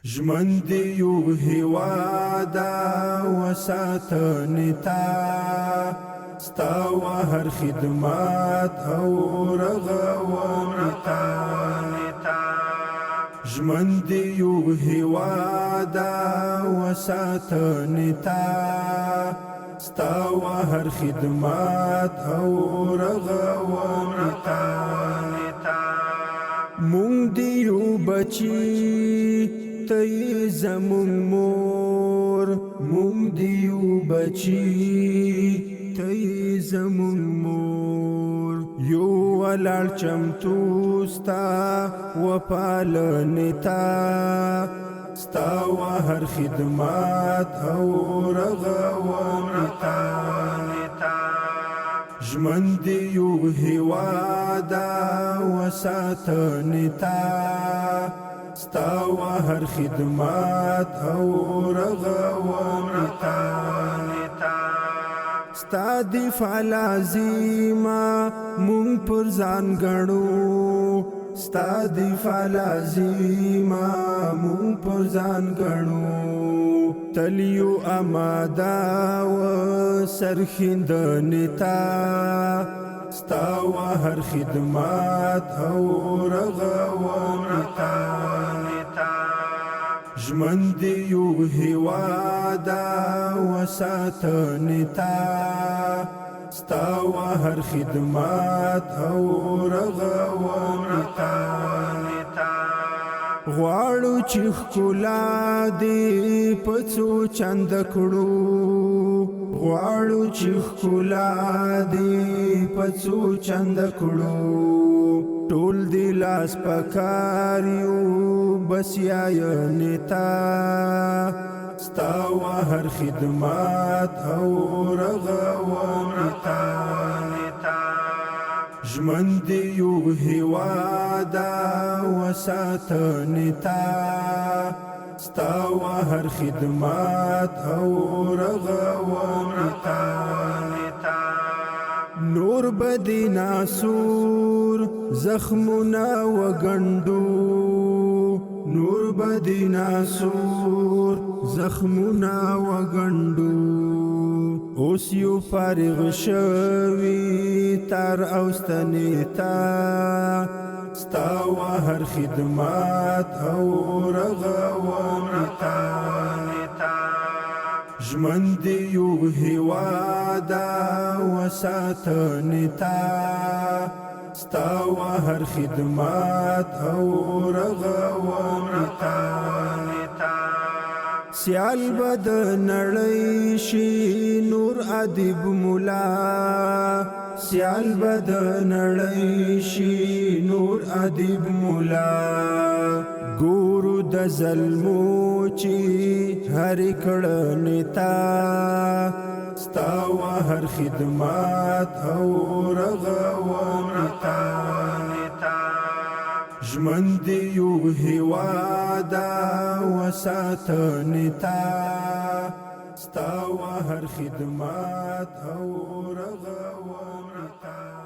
ژمن دی یو هیوادا وساتنې تا ستا و هر خدمات او رغونې تا ژمن دی یو هیوادا وساتنې تا ستا و هر خدمات او رغونې تا مونږ دی یو بچی تی زمون مور مونږ دی یو بچی تی زمون مور یو ولاړ چمتو ستا و پالنې تا ستا و هر خدمات او رغونې تا ژمن دی یو هیوادا وساتنې تا ستا و هر خدمات او رغونې تا ستا دفاع لازمه مونږ پر ځان ګڼو ستا دفاع لازمه مونږ پر ځان ګڼو تلیو اماده و سرښندنې تا ستا و هر خدمات او رغونې تا ژمن دی یو هیوادا وساتنې تا ستا و هر خدمات او رغونې تا غواړو چې ښکلا دې په څو چند کړو غواړو چې ښکلا دې په څو چند کړو ټول دی لاس پکار یو بس یانې تا ستا و هر خدمات او رغونې تا ژمن دی یو هیوادا وساتنې تا ستا و هر خدمات او رغونې تا نور بدی ناسور زخمنا وګندو نور بدی ناسور زخمنا وګندو اوس یو فارغ شوی تر اوستنې تا ستا و هر خدمات او رغونې تا ژمن دی یو هیوادا وساتنې تا ستا و هر خدمات او رغونې تا سیال بد نړۍ شي نور ادب مولا سیال بد نړۍ شي نور ادب مولا ګورو د ظلمو چې هر کړنې تا ستا و هر خدمات او رغونې تا ژمن دی یو هیوادا وساتنې تا ستا و هر خدمات او رغونې تا